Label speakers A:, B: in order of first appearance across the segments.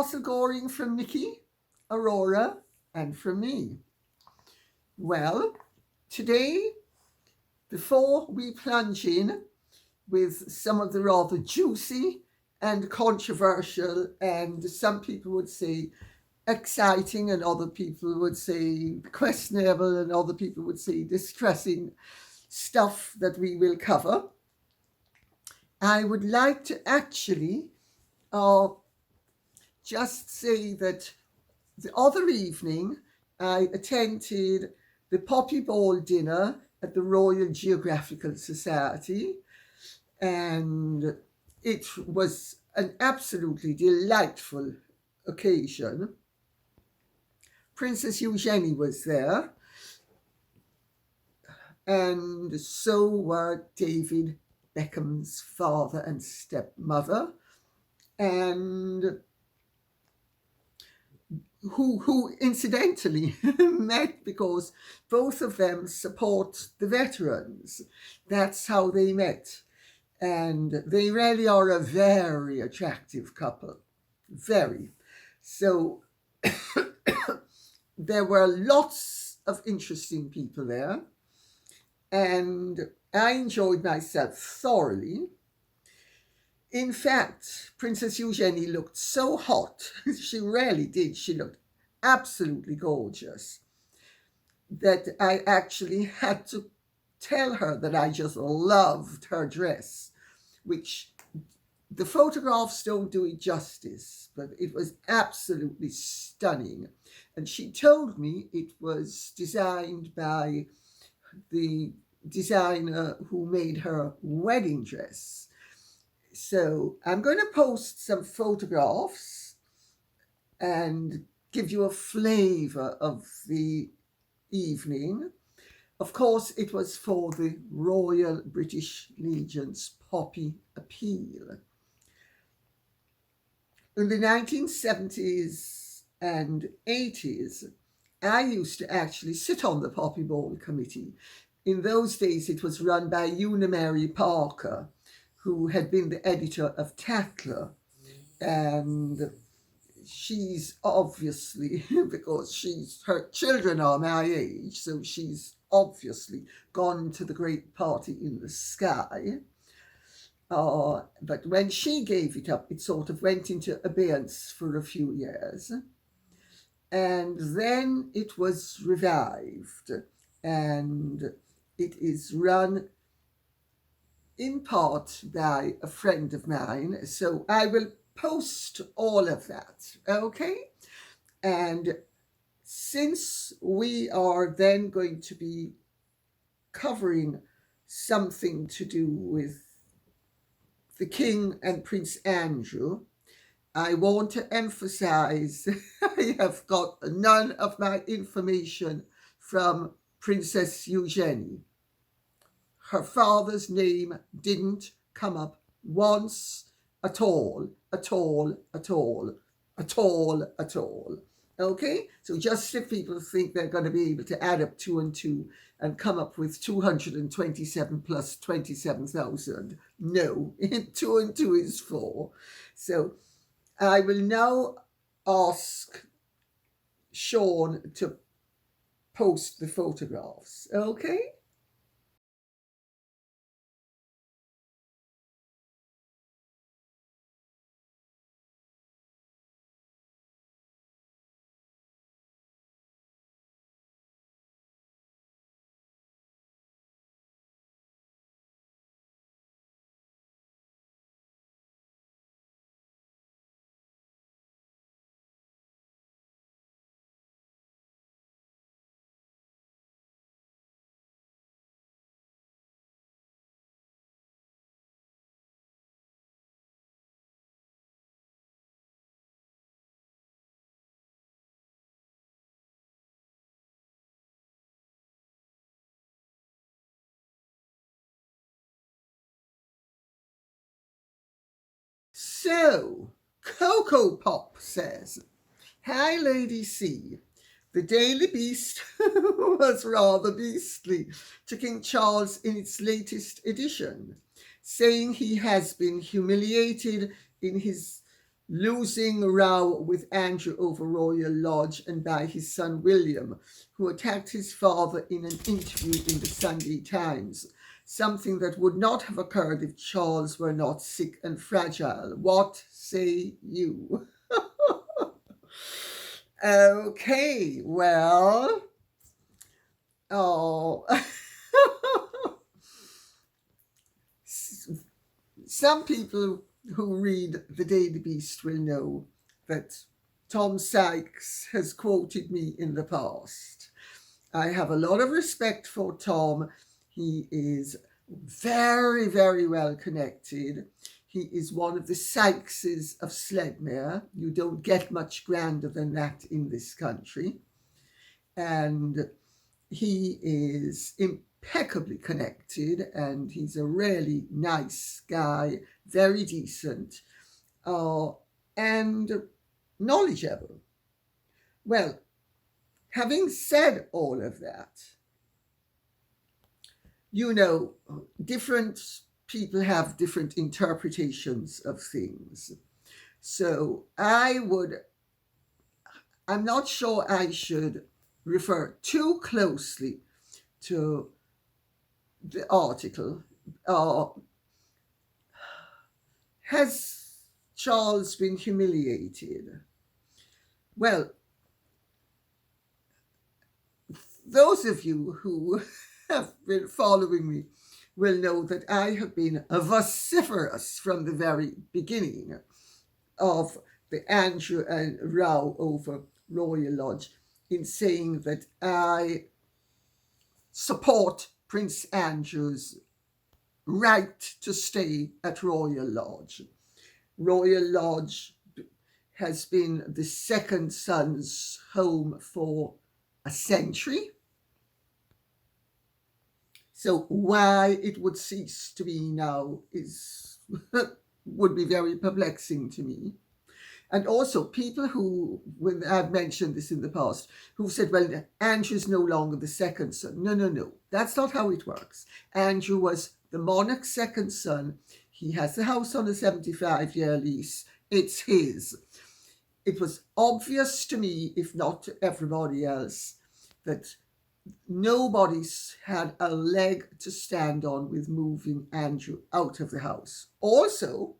A: castle goring from Nikki, Aurora, and from me. Well, today, before we plunge in with some of the rather juicy and controversial, and some people would say exciting, and other people would say questionable, and other people would say distressing stuff that we will cover, I would like to actually just say that the other evening I attended the Poppy Ball dinner at the Royal Geographical Society, and it was an absolutely delightful occasion. Princess Eugenie was there, and so were David Beckham's father and stepmother, and who incidentally met because both of them support the veterans. That's how they met. And they really are a very attractive couple. Very. So there were lots of interesting people there. And I enjoyed myself thoroughly. In fact, Princess Eugenie looked so hot. She really did. She looked absolutely gorgeous that I actually had to tell her that I just loved her dress, which the photographs don't do it justice, but it was absolutely stunning. And she told me it was designed by the designer who made her wedding dress. So I'm going to post some photographs and give you a flavour of the evening. Of course, it was for the Royal British Legion's Poppy Appeal. In the 1970s and 80s, I used to actually sit on the Poppy Ball committee. In those days, it was run by Una Mary Parker, who had been the editor of Tatler. And she's obviously, because her children are my age, so she's obviously gone to the great party in the sky. But when she gave it up, it sort of went into abeyance for a few years. And then it was revived, and it is run in part by a friend of mine. So I will post all of that, okay? And since we are then going to be covering something to do with the King and Prince Andrew, I want to emphasize I have got none of my information from Princess Eugenie. Her father's name didn't come up once at all. Okay? So just if people think they're going to be able to add up 2 and 2 and come up with 227 plus 27,000, no, 2 and 2 is 4. So I will now ask Sean to post the photographs, okay? So, Cocoa Pop says, "Hi, Lady C. The Daily Beast was rather beastly to King Charles in its latest edition, saying he has been humiliated in his losing row with Andrew over Royal Lodge and by his son William, who attacked his father in an interview in the Sunday Times, something that would not have occurred if Charles were not sick and fragile. What say you? Okay, well, oh, some people who read The Daily Beast will know that Tom Sykes has quoted me in the past. I have a lot of respect for Tom. He is very, very well connected. He is one of the Sykeses of Sledmere. You don't get much grander than that in this country. And he is impeccably connected, and he's a really nice guy, very decent, and knowledgeable. Well, having said all of that, you know, different people have different interpretations of things. So I'm not sure I should refer too closely to the article. Has Charles been humiliated? Well, those of you who have been following me will know that I have been vociferous from the very beginning of the Andrew and row over Royal Lodge in saying that I support Prince Andrew's right to stay at Royal Lodge. Royal Lodge has been the second son's home for a century. So why it would cease to be now is would be very perplexing to me. And also people who, when I've mentioned this in the past, who said, well, Andrew's no longer the second son. No. That's not how it works. Andrew was the monarch's second son. He has the house on a 75-year lease. It's his. It was obvious to me, if not to everybody else, that nobody's had a leg to stand on with moving Andrew out of the house. Also,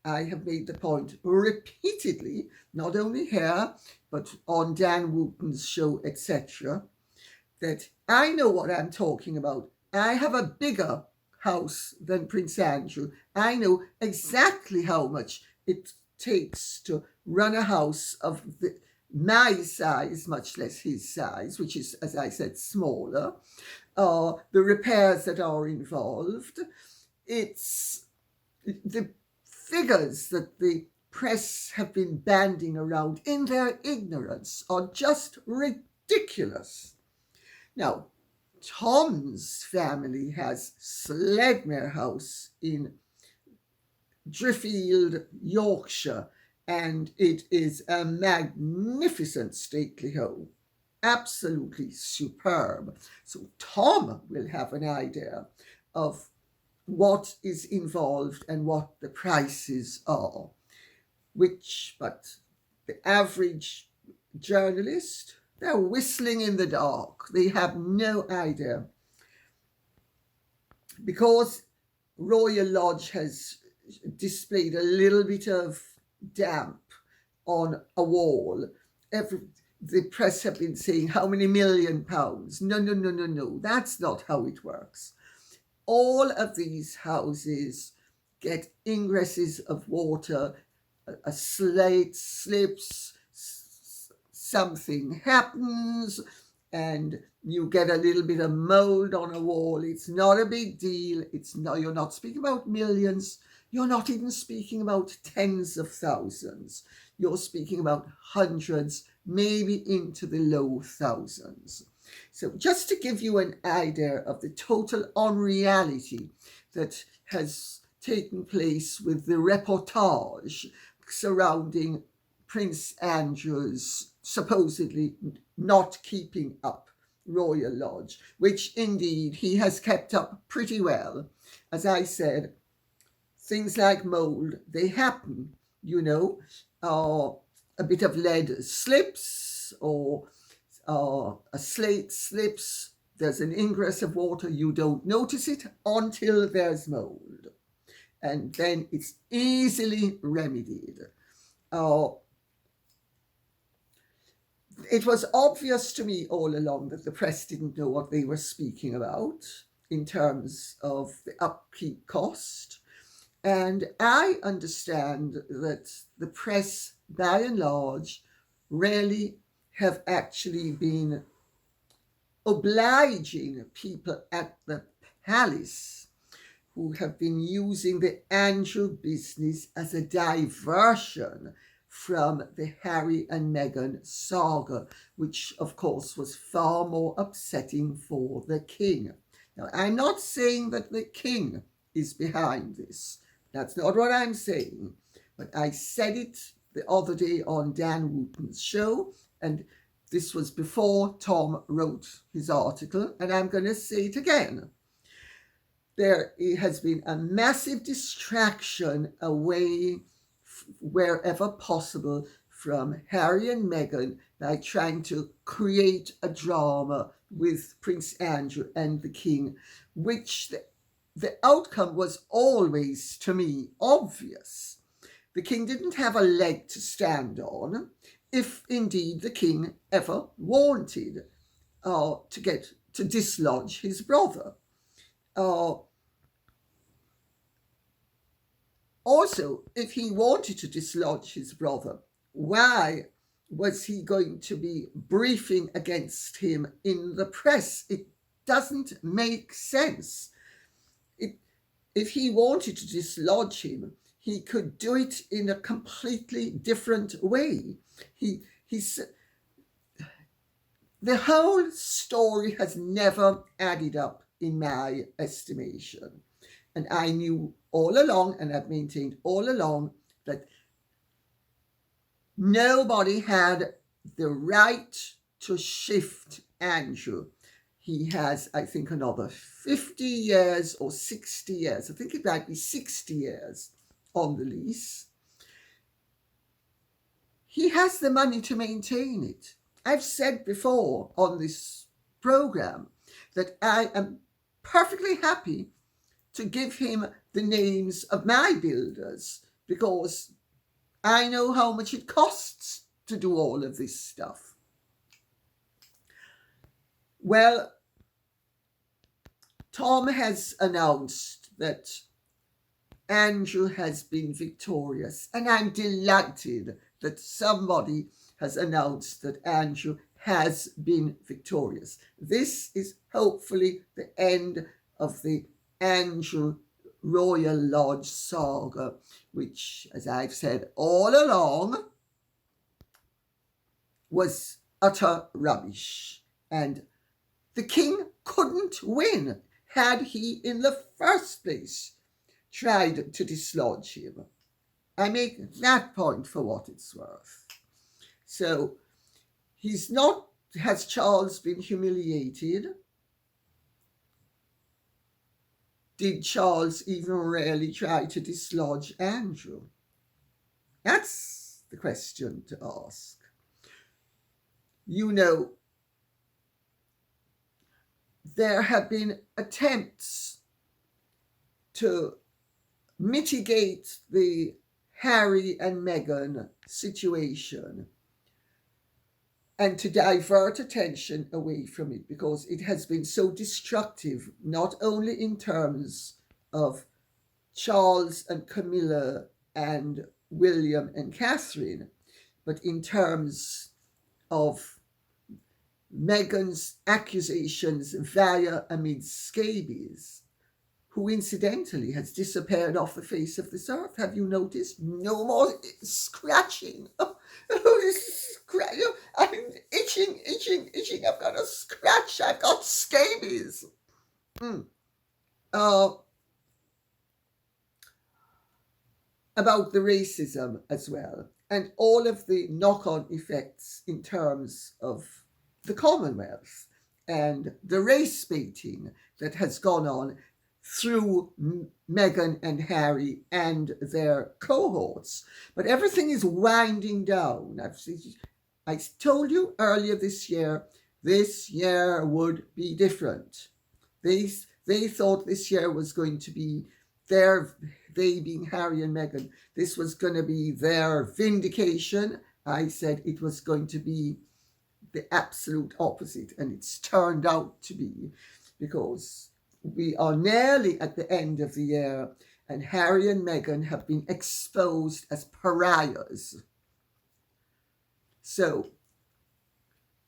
A: I have made the point repeatedly, not only here, but on Dan Wooten's show, etc., that I know what I'm talking about. I have a bigger house than Prince Andrew. I know exactly how much it takes to run a house of my size, much less his size, which is, as I said, smaller. The repairs that are involved. It's the figures that the press have been banding around in their ignorance are just ridiculous. Now, Tom's family has Sledmere House in Driffield, Yorkshire, and it is a magnificent stately home, absolutely superb. So Tom will have an idea of what is involved and what the prices are, but the average journalist, they're whistling in the dark. They have no idea. Because Royal Lodge has displayed a little bit of damp on a wall, the press have been saying how many £1 million. No. That's not how it works. All of these houses get ingresses of water, a slate slips, something happens, and you get a little bit of mold on a wall. It's not a big deal. You're not speaking about millions. You're not even speaking about tens of thousands. You're speaking about hundreds, maybe into the low thousands. So just to give you an idea of the total unreality that has taken place with the reportage surrounding Prince Andrew's supposedly not keeping up Royal Lodge, which indeed he has kept up pretty well. As I said, things like mold, they happen. a bit of lead slips or a slate slips, there's an ingress of water, you don't notice it until there's mold. And then it's easily remedied. It was obvious to me all along that the press didn't know what they were speaking about in terms of the upkeep cost. And I understand that the press, by and large, really have actually been obliging people at the palace who have been using the Andrew business as a diversion from the Harry and Meghan saga, which of course was far more upsetting for the king. Now, I'm not saying that the king is behind this. That's not what I'm saying. But I said it the other day on Dan Wooten's show, and this was before Tom wrote his article, and I'm going to say it again. There has been a massive distraction away wherever possible from Harry and Meghan by trying to create a drama with Prince Andrew and the King, which the outcome was always, to me, obvious. The King didn't have a leg to stand on, if indeed the King ever wanted to dislodge his brother. Also, if he wanted to dislodge his brother, why was he going to be briefing against him in the press? It doesn't make sense. If he wanted to dislodge him, he could do it in a completely different way. The whole story has never added up in my estimation. And I knew all along, and I've maintained all along, that nobody had the right to shift Andrew. He has, I think, another 50 years or 60 years. I think it might be 60 years on the lease. He has the money to maintain it. I've said before on this program that I am perfectly happy to give him the names of my builders because I know how much it costs to do all of this stuff. Well, Tom has announced that Andrew has been victorious, and I'm delighted that somebody has announced that Andrew has been victorious. This is hopefully the end of the Andrew Royal Lodge saga, which, as I've said all along, was utter rubbish. And the king couldn't win had he in the first place tried to dislodge him. I make that point for what it's worth. So has Charles been humiliated? Did Charles even really try to dislodge Andrew? That's the question to ask. There have been attempts to mitigate the Harry and Meghan situation and to divert attention away from it because it has been so destructive, not only in terms of Charles and Camilla and William and Catherine, but in terms of Meghan's accusations via Amid Scabies, who incidentally has disappeared off the face of this earth. Have you noticed? No more scratching. I'm itching. I've got a scratch. I've got scabies. About the racism as well, and all of the knock-on effects in terms of the Commonwealth and the race baiting that has gone on through Meghan and Harry and their cohorts. But everything is winding down. I told you earlier this year would be different. They thought this year was going to be they being Harry and Meghan, this was going to be their vindication. I said it was going to be the absolute opposite, and it's turned out to be, because we are nearly at the end of the year and Harry and Meghan have been exposed as pariahs. So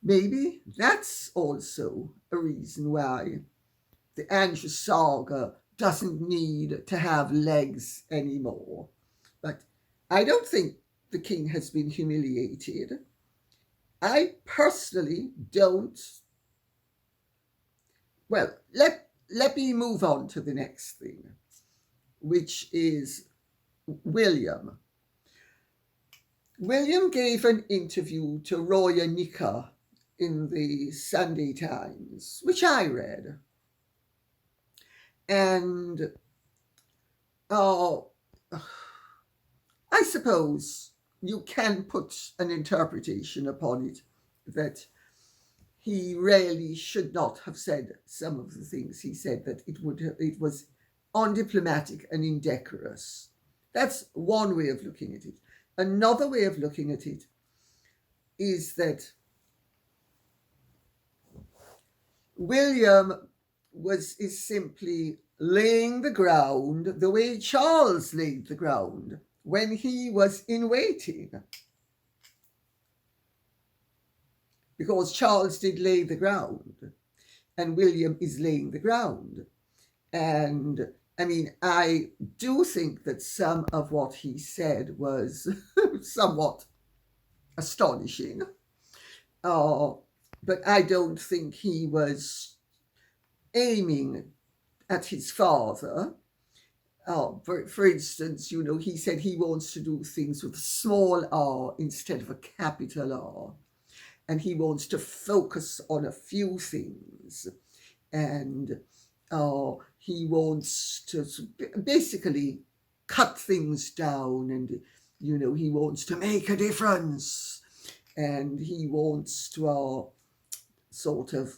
A: maybe that's also a reason why the Andrew saga doesn't need to have legs anymore. But I don't think the king has been humiliated. I personally don't. Well, let me move on to the next thing, which is William. William gave an interview to Roya Nika in the Sunday Times, which I read. And I suppose you can put an interpretation upon it that he really should not have said some of the things he said, that it was undiplomatic and indecorous. That's one way of looking at it. Another way of looking at it is William is simply laying the ground the way Charles laid the ground when he was in waiting. Because Charles did lay the ground and William is laying the ground. And I mean, I do think that some of what he said was somewhat astonishing. But I don't think he was aiming at his father. For instance, he said he wants to do things with a small r instead of a capital R. And he wants to focus on a few things. And he wants to basically cut things down, and, he wants to make a difference. And he wants to sort of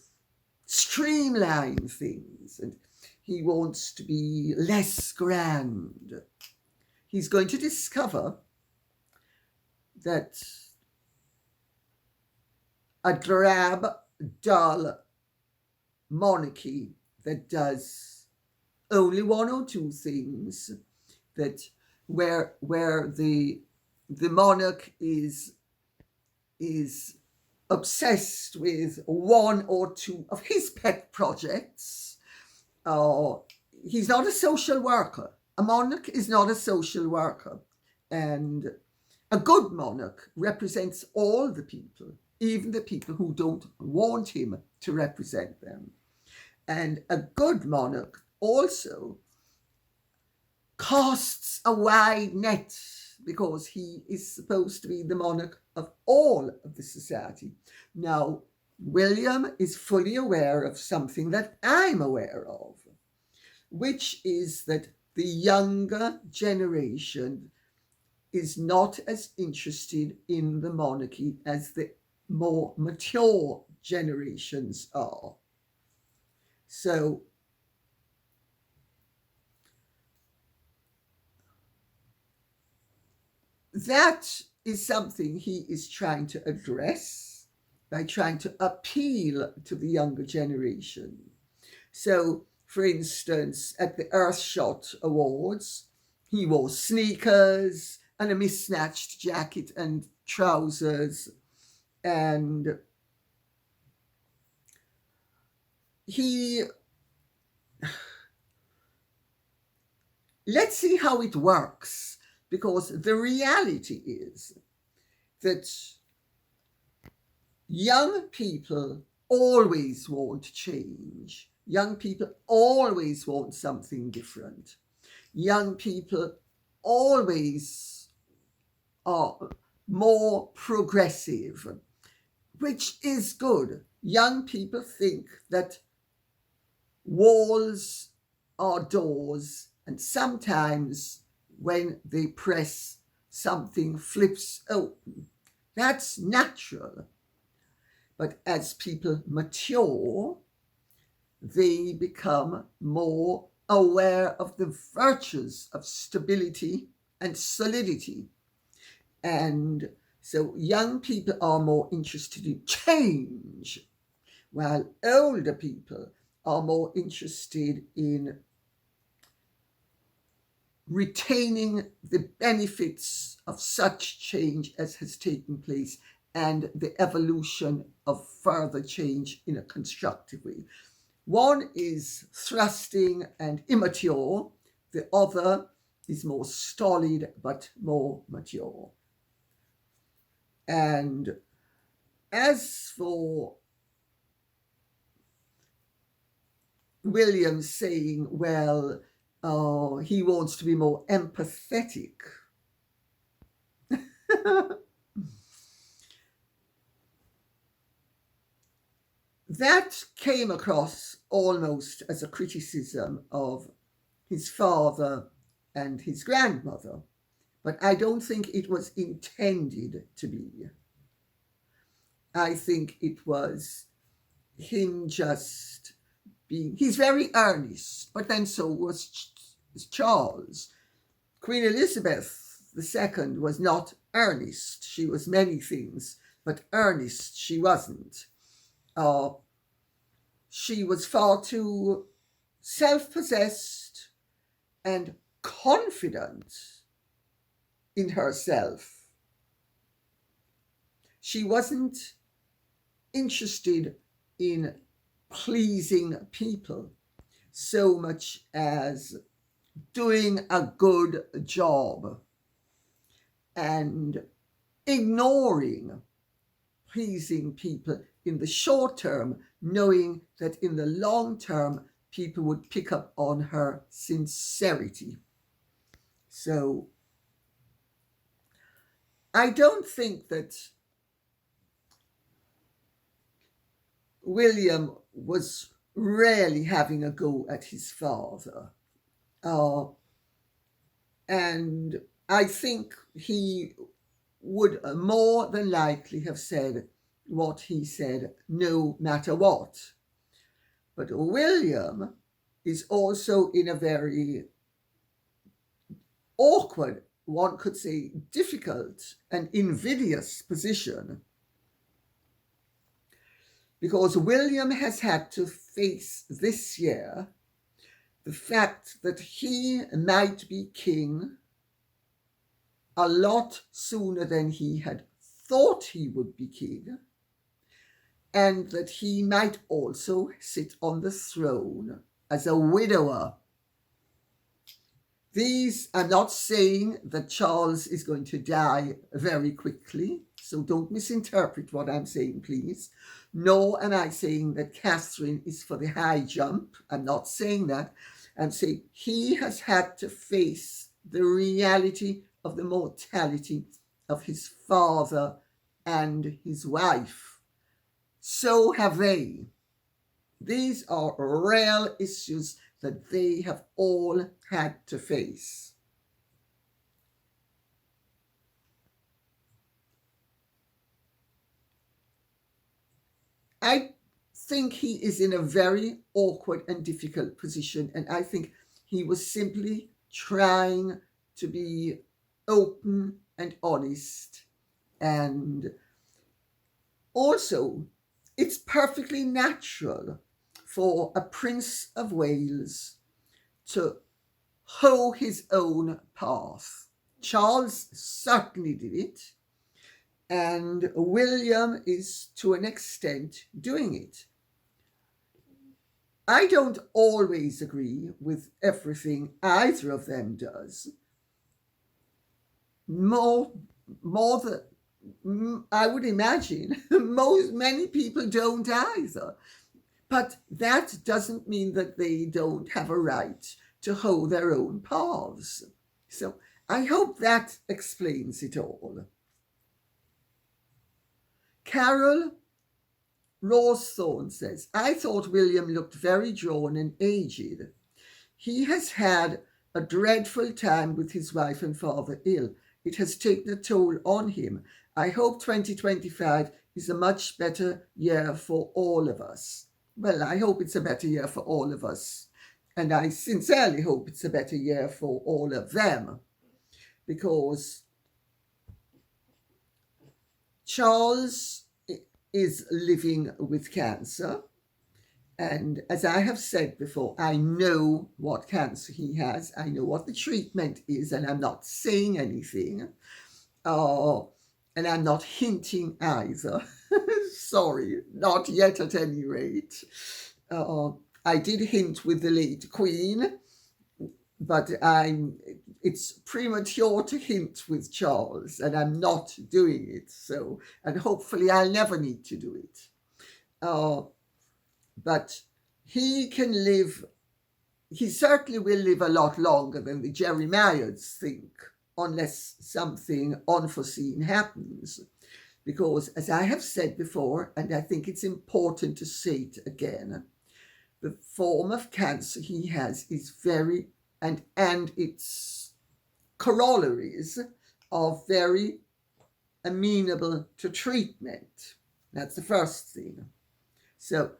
A: streamline things, and he wants to be less grand. He's going to discover that a drab, dull monarchy that does only one or two things, that where the monarch is obsessed with one or two of his pet projects. He's not a social worker. A monarch is not a social worker. And a good monarch represents all the people, even the people who don't want him to represent them. And a good monarch also casts a wide net, because he is supposed to be the monarch of all of the society. Now, William is fully aware of something that I'm aware of, which is that the younger generation is not as interested in the monarchy as the more mature generations are. So that is something he is trying to address by trying to appeal to the younger generation. So, for instance, at the Earthshot Awards, he wore sneakers and a mismatched jacket and trousers, and let's see how it works, because the reality is that young people always want change. Young people always want something different. Young people always are more progressive, which is good. Young people think that walls are doors, and sometimes when they press, something flips open. That's natural. But as people mature, they become more aware of the virtues of stability and solidity. And so young people are more interested in change, while older people are more interested in retaining the benefits of such change as has taken place and the evolution of further change in a constructive way. One is thrusting and immature, the other is more stolid but more mature. And as for William saying, well, he wants to be more empathetic. That came across almost as a criticism of his father and his grandmother, but I don't think it was intended to be. I think it was him just being, he's very earnest, but then so was Charles. Queen Elizabeth II was not earnest. She was many things, but earnest she wasn't. She was far too self-possessed and confident in herself. She wasn't interested in pleasing people so much as doing a good job and ignoring pleasing people in the short term, knowing that in the long term people would pick up on her sincerity. So I don't think that William was really having a go at his father. And I think he would more than likely have said what he said no matter what. But William is also in a very awkward, one could say difficult and invidious position, because William has had to face this year the fact that he might be king a lot sooner than he had thought he would be king, and that he might also sit on the throne as a widower. I'm not saying that Charles is going to die very quickly, so don't misinterpret what I'm saying, please. Nor am I saying that Catherine is for the high jump. I'm not saying that. I'm saying he has had to face the reality of the mortality of his father and his wife. So have they. These are real issues that they have all had to face. I think he is in a very awkward and difficult position, and I think he was simply trying to be open and honest. And also, it's perfectly natural for a Prince of Wales to hoe his own path. Charles certainly did it, and William is to an extent doing it. I don't always agree with everything either of them does. More than I would imagine, many people don't either. But that doesn't mean that they don't have a right to hoe their own paths. So I hope that explains it all. Carol Rawsthorne says, I thought William looked very drawn and aged. He has had a dreadful time with his wife and father ill. It has taken a toll on him. I hope 2025 is a much better year for all of us. Well, I hope it's a better year for all of us. And I sincerely hope it's a better year for all of them. Because Charles is living with cancer. And as I have said before, I know what cancer he has. I know what the treatment is, and I'm not saying anything. And I'm not hinting either. Sorry, not yet at any rate. I did hint with the late Queen, but it's premature to hint with Charles, and I'm not doing it. So, and hopefully I'll never need to do it. But he certainly will live a lot longer than the Jeremiads think, unless something unforeseen happens. Because, as I have said before, and I think it's important to say it again, the form of cancer he has is very, and its corollaries are very amenable to treatment. That's the first thing. So,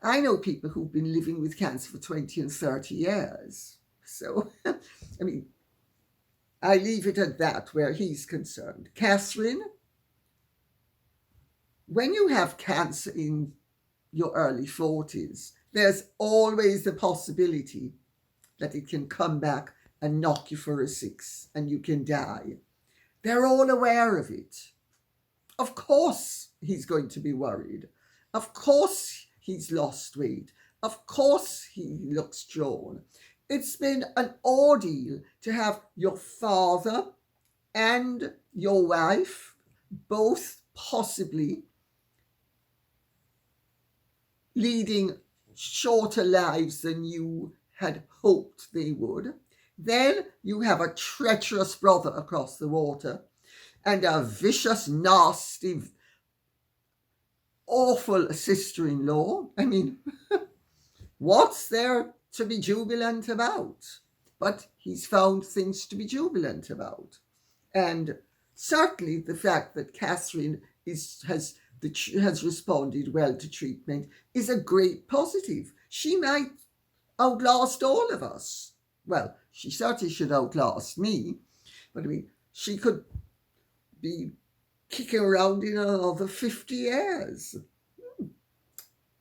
A: I know people who've been living with cancer for 20 and 30 years. So, I mean, I leave it at that where he's concerned. Catherine, when you have cancer in your early 40s, there's always the possibility that it can come back and knock you for a six and you can die. They're all aware of it. Of course he's going to be worried. Of course he's lost weight. Of course he looks drawn. It's been an ordeal to have your father and your wife both possibly leading shorter lives than you had hoped they would. Then you have a treacherous brother across the water and a vicious, nasty, awful sister-in-law. I mean, what's there to be jubilant about? But he's found things to be jubilant about. And certainly the fact that Catherine has responded well to treatment is a great positive. She might outlast all of us. Well, she certainly should outlast me. But I mean, she could be kicking around in another 50 years.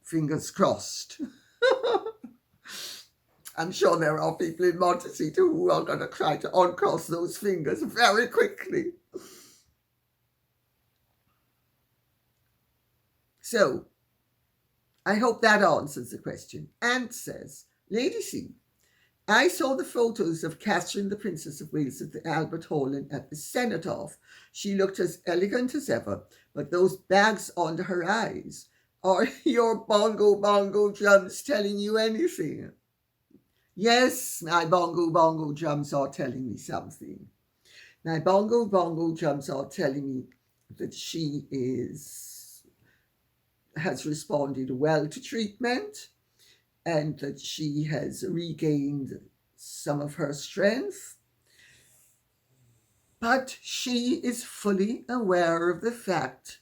A: Fingers crossed. I'm sure there are people in Majesty too who are going to try to uncross those fingers very quickly. So, I hope that answers the question. Ant says, Lady C, I saw the photos of Catherine, the Princess of Wales, at the Albert Hall and at the Cenotaph. She looked as elegant as ever, but those bags under her eyes. Are your bongo drums telling you anything? Yes, my bongo drums are telling me something. My bongo drums are telling me that she has responded well to treatment and that she has regained some of her strength. But she is fully aware of the fact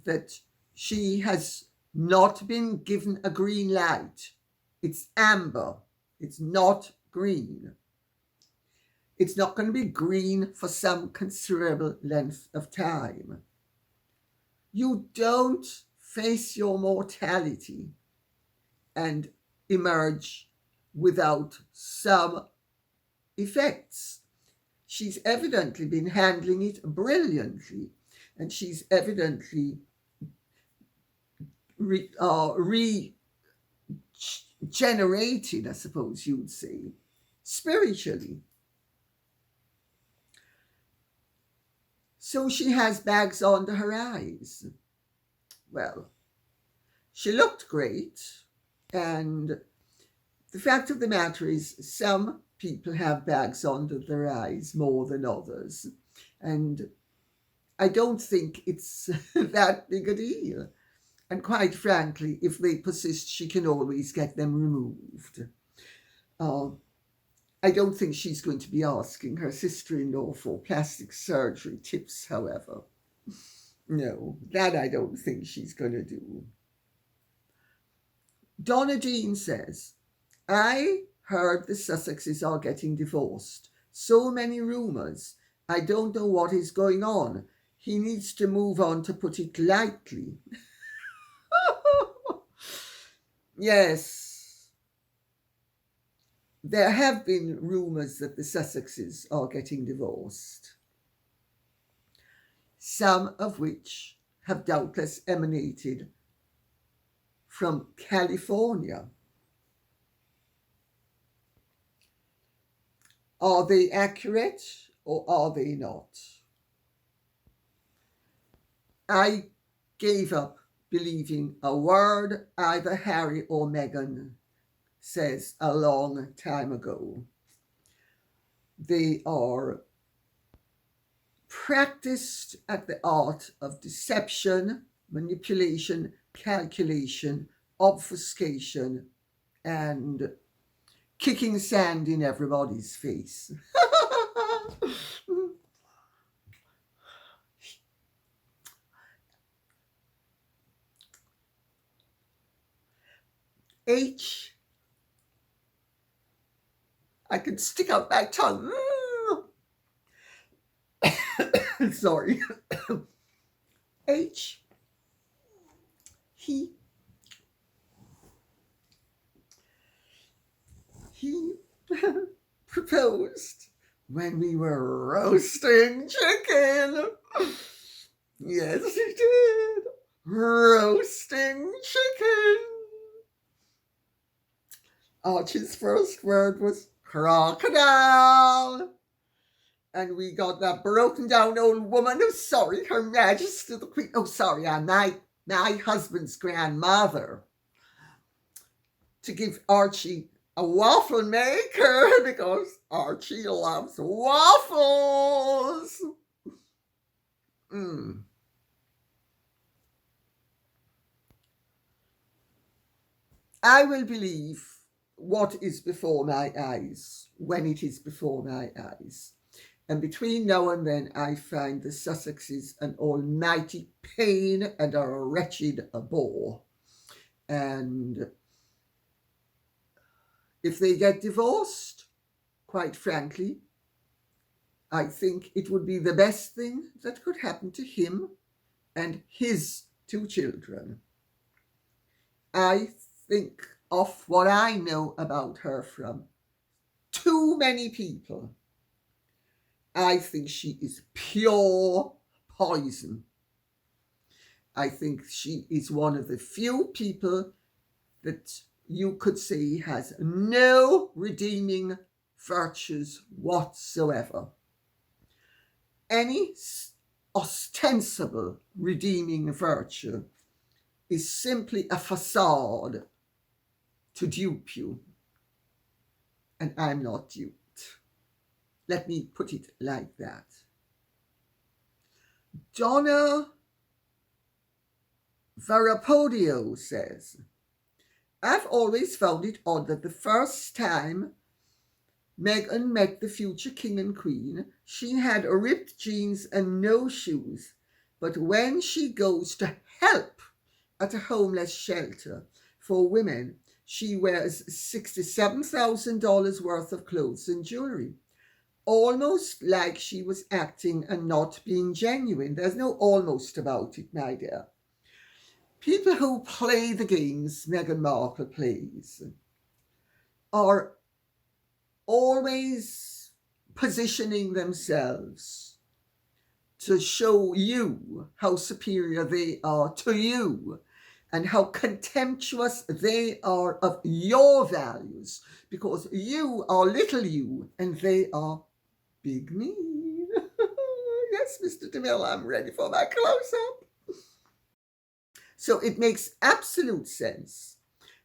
A: that she has not been given a green light. It's amber. It's not green. It's not going to be green for some considerable length of time. You don't face your mortality and emerge without some effects. She's evidently been handling it brilliantly, and she's evidently regenerated, I suppose you would say, spiritually. So she has bags under her eyes. Well, she looked great, and the fact of the matter is some people have bags under their eyes more than others, and I don't think it's that big a deal. And quite frankly, if they persist, she can always get them removed. Uh, I don't think she's going to be asking her sister-in-law for plastic surgery tips, however. No, that I don't think she's going to do. Donna Dean says, I heard the Sussexes are getting divorced. So many rumours. I don't know what is going on. He needs to move on, to put it lightly. Yes. There have been rumours that the Sussexes are getting divorced, some of which have doubtless emanated from California. Are they accurate or are they not? I gave up believing a word either Harry or Meghan says a long time ago. They are practiced at the art of deception, manipulation, calculation, obfuscation, and kicking sand in everybody's face. I could stick out my tongue. Sorry. He proposed when we were roasting chicken. Yes, he did. Roasting chicken. Archie's first word was crocodile. And we got that broken down old woman, oh sorry, Her Majesty the Queen, oh sorry, my husband's grandmother, to give Archie a waffle maker because Archie loves waffles. I will believe what is before my eyes when it is before my eyes. And between now and then, I find the Sussexes an almighty pain and a wretched bore. And if they get divorced, quite frankly, I think it would be the best thing that could happen to him and his 2 children. I think of what I know about her from too many people. I think she is pure poison. I think she is one of the few people that you could say has no redeeming virtues whatsoever. Any ostensible redeeming virtue is simply a facade to dupe you. And I'm not duped. Let me put it like that. Donna Varapodio says, I've always found it odd that the first time Meghan met the future king and queen, she had ripped jeans and no shoes. But when she goes to help at a homeless shelter for women, she wears $67,000 worth of clothes and jewelry. Almost like she was acting and not being genuine. There's no almost about it, my dear. People who play the games Meghan Markle plays are always positioning themselves to show you how superior they are to you and how contemptuous they are of your values, because you are little you and they are big me. Yes, Mr. DeMille, I'm ready for my close-up. So it makes absolute sense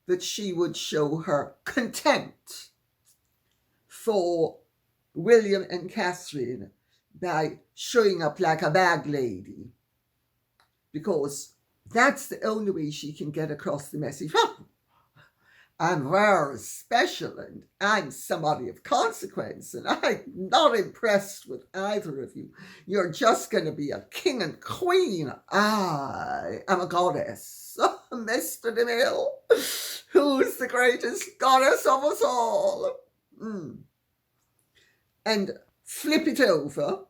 A: that she would show her contempt for William and Catherine by showing up like a bag lady, because that's the only way she can get across the message. I'm very special and I'm somebody of consequence and I'm not impressed with either of you. You're just going to be a king and queen. I am a goddess, Mr. DeMille, who's the greatest goddess of us all. And flip it over.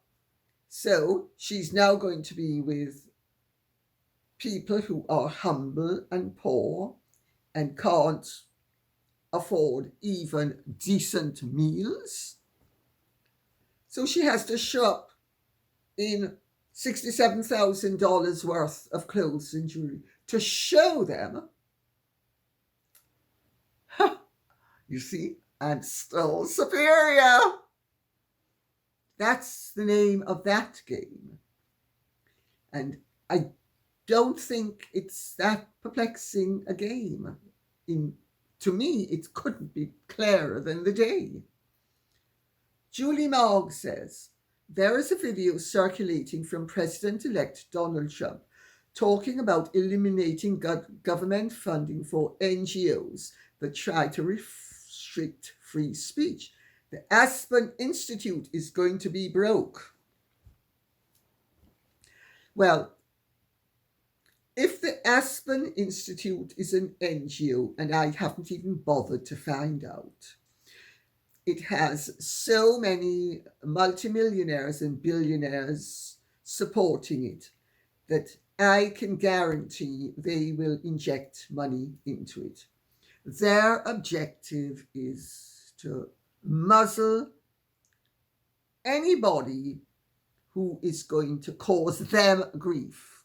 A: So she's now going to be with people who are humble and poor and can't afford even decent meals. So she has to show up in $67,000 worth of clothes and jewelry to show them, you see, I'm still superior. That's the name of that game. And I don't think it's that perplexing a game. To me, it couldn't be clearer than the day. Julie Mogg says, there is a video circulating from President-elect Donald Trump talking about eliminating government funding for NGOs that try to restrict free speech. The Apsen Institute is going to be broke. Well, if the Apsen Institute is an NGO, and I haven't even bothered to find out, it has so many multimillionaires and billionaires supporting it that I can guarantee they will inject money into it. Their objective is to muzzle anybody who is going to cause them grief.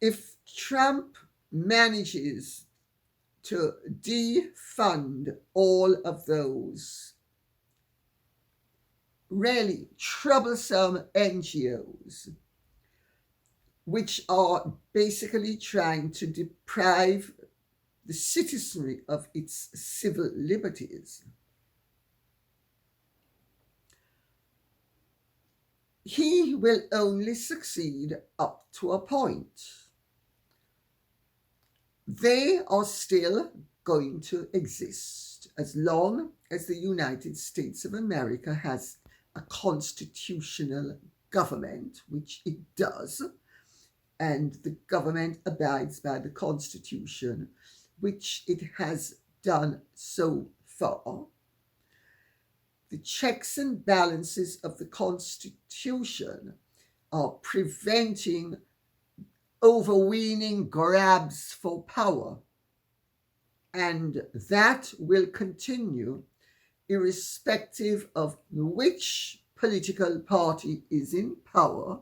A: If Trump manages to defund all of those really troublesome NGOs, which are basically trying to deprive the citizenry of its civil liberties, he will only succeed up to a point. They are still going to exist as long as the United States of America has a constitutional government, which it does, and the government abides by the Constitution, which it has done so far. The checks and balances of the Constitution are preventing overweening grabs for power, and that will continue irrespective of which political party is in power,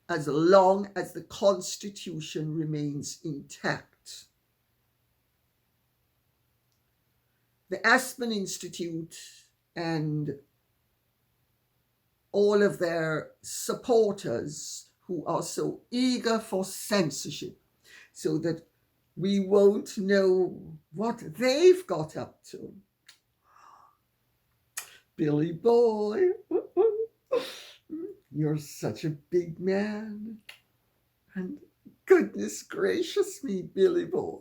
A: as long as the Constitution remains intact. The Apsen Institute and all of their supporters who are so eager for censorship so that we won't know what they've got up to. Billy boy, you're such a big man. And goodness gracious me, Billy boy,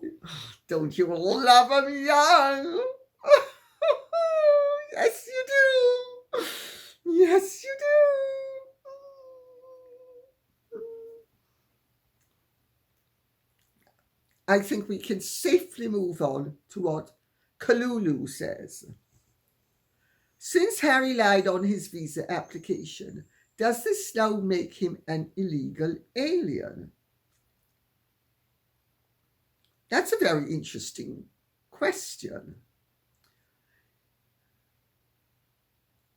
A: don't you love him young? Yes, you do. Yes, you do. I think we can safely move on to what Kalulu says. Since Harry lied on his visa application, does this now make him an illegal alien? That's a very interesting question.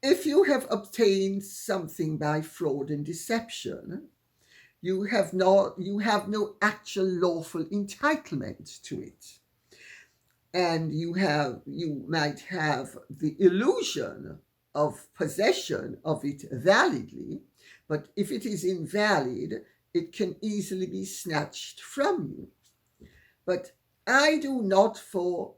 A: If you have obtained something by fraud and deception, you have no actual lawful entitlement to it. And you might have the illusion of possession of it validly, but if it is invalid, it can easily be snatched from you. But I do not for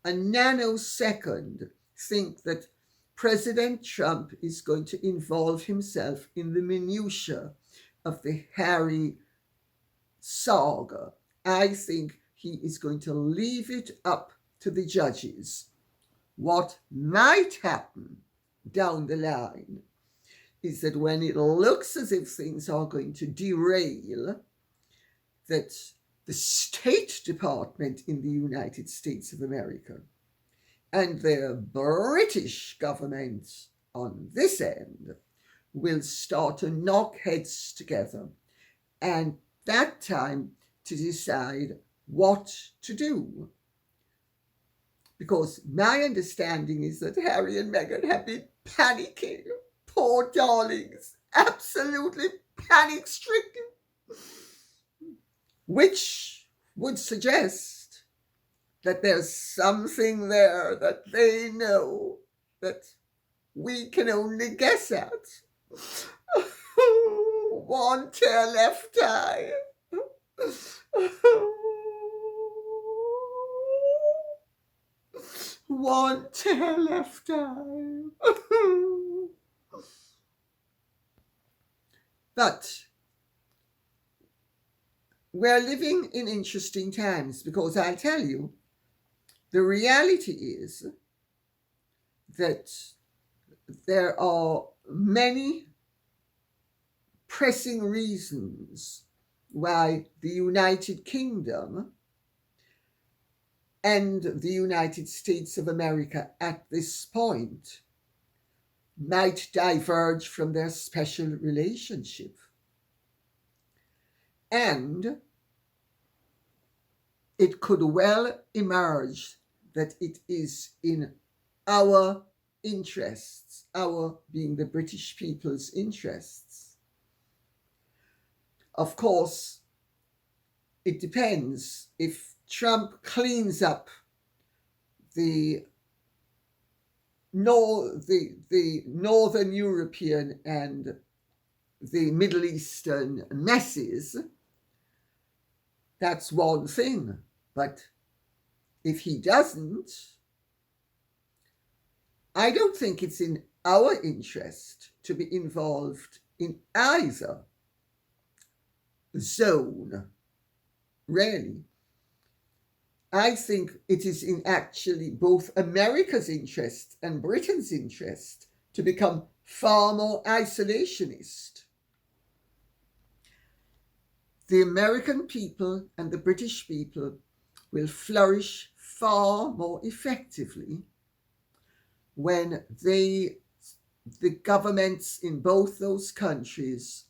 A: a nanosecond think that President Trump is going to involve himself in the minutiae of the Harry saga. I think he is going to leave it up to the judges. What might happen down the line is that when it looks as if things are going to derail, that the State Department in the United States of America and the British government on this end will start to knock heads together, and that time to decide what to do. Because my understanding is that Harry and Meghan have been panicking. Poor darlings, absolutely panic-stricken. Which would suggest that there's something there that they know that we can only guess at. One tear left eye. One tear left eye. But we're living in interesting times, because I'll tell you, the reality is that there are many pressing reasons why the United Kingdom and the United States of America at this point might diverge from their special relationship. And it could well emerge that it is in our interests, our being the British people's interests. Of course, it depends. If Trump cleans up the Northern European and the Middle Eastern messes, that's one thing. But if he doesn't, I don't think it's in our interest to be involved in either zone, really. I think it is in actually both America's interest and Britain's interest to become far more isolationist. The American people and the British people will flourish far more effectively when the governments in both those countries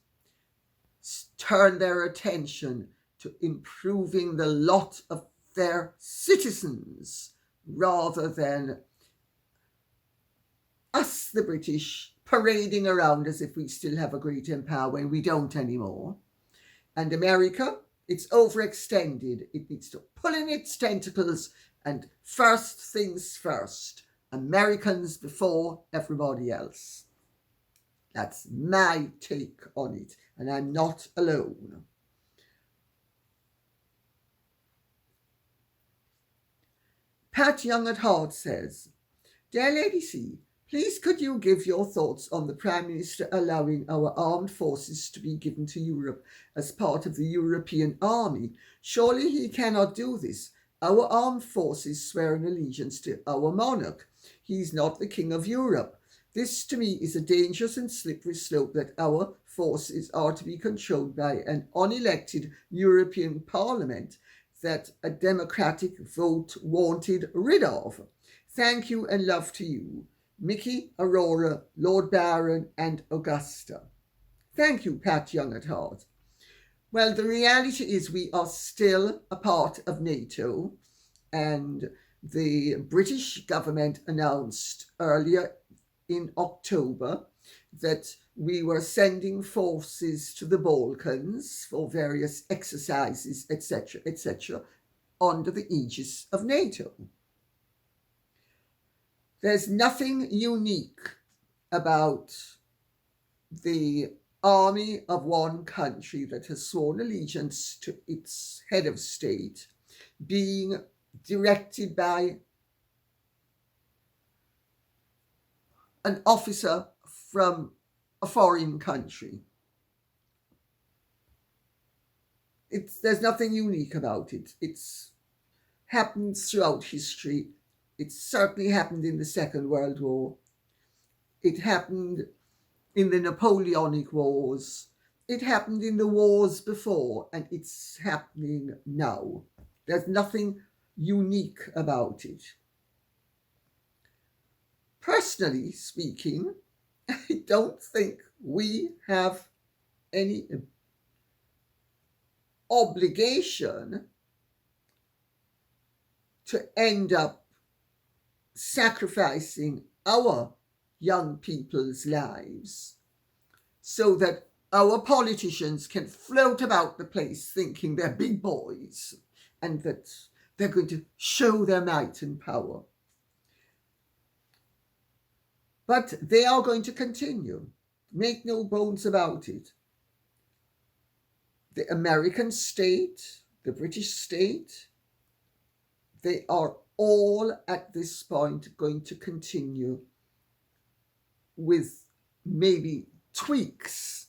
A: turn their attention to improving the lot of their citizens, rather than us, the British, parading around as if we still have a great empire when we don't anymore. And America, it's overextended. It needs to pull in its tentacles, and first things first. Americans before everybody else. That's my take on it, and I'm not alone. Pat Young at Heart says, Dear Lady C, please could you give your thoughts on the Prime Minister allowing our armed forces to be given to Europe as part of the European army? Surely he cannot do this. Our armed forces swear an allegiance to our monarch. He is not the King of Europe. This to me is a dangerous and slippery slope, that our forces are to be controlled by an unelected European Parliament that a democratic vote wanted rid of. Thank you and love to you. Mickey, Aurora, Lord Byron and Augusta. Thank you, Pat Young at Heart. Well, the reality is we are still a part of NATO, and the British government announced earlier in October that we were sending forces to the Balkans for various exercises, etc., under the aegis of NATO. There's nothing unique about the army of one country that has sworn allegiance to its head of state being directed by an officer from a foreign country. there's nothing unique about it. It's happened throughout history. It certainly happened in the Second World War. It happened in the Napoleonic Wars. It happened in the wars before, and it's happening now. There's nothing unique about it. Personally speaking, I don't think we have any obligation to end up sacrificing our young people's lives so that our politicians can float about the place thinking they're big boys and that they're going to show their might and power. But they are going to continue. Make no bones about it. The American state, the British state, they are all at this point going to continue with maybe tweaks.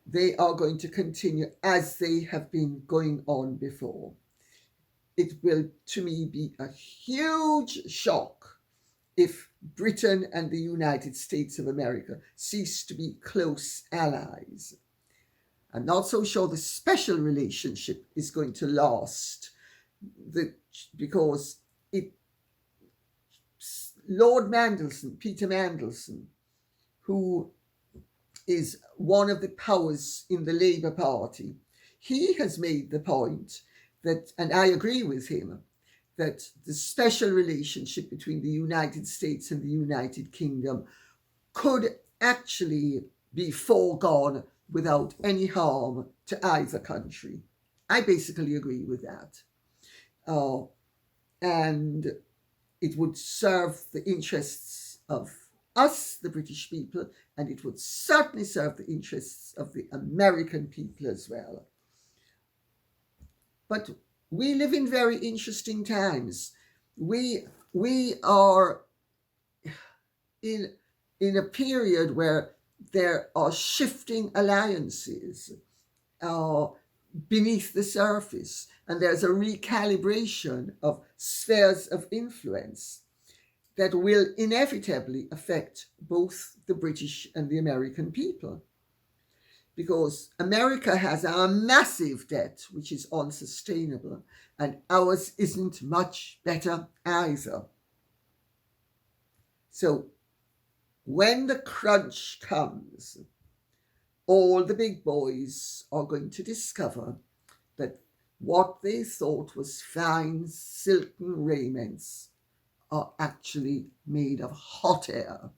A: They are going to continue as they have been going on before. It will, to me, be a huge shock if Britain and the United States of America cease to be close allies. I'm not so sure the special relationship is going to last, because Lord Mandelson, Peter Mandelson, who is one of the powers in the Labour Party, he has made the point that, and I agree with him, that the special relationship between the United States and the United Kingdom could actually be foregone without any harm to either country. I basically agree with that. And it would serve the interests of us, the British people, and it would certainly serve the interests of the American people as well. But we live in very interesting times. We are in a period where there are shifting alliances beneath the surface, and there's a recalibration of spheres of influence that will inevitably affect both the British and the American people. Because America has a massive debt, which is unsustainable, and ours isn't much better either. So when the crunch comes, all the big boys are going to discover that what they thought was fine silken raiments are actually made of hot air.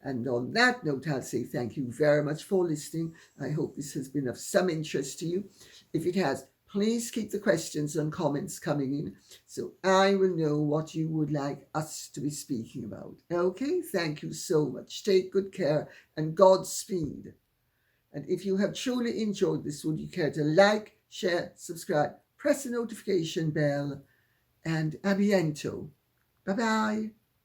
A: And on that note, I'll say thank you very much for listening. I hope this has been of some interest to you. If it has, please keep the questions and comments coming in so I will know what you would like us to be speaking about. Okay, thank you so much. Take good care and Godspeed. And if you have truly enjoyed this, would you care to like, share, subscribe, press the notification bell, and a bientôt. Bye-bye.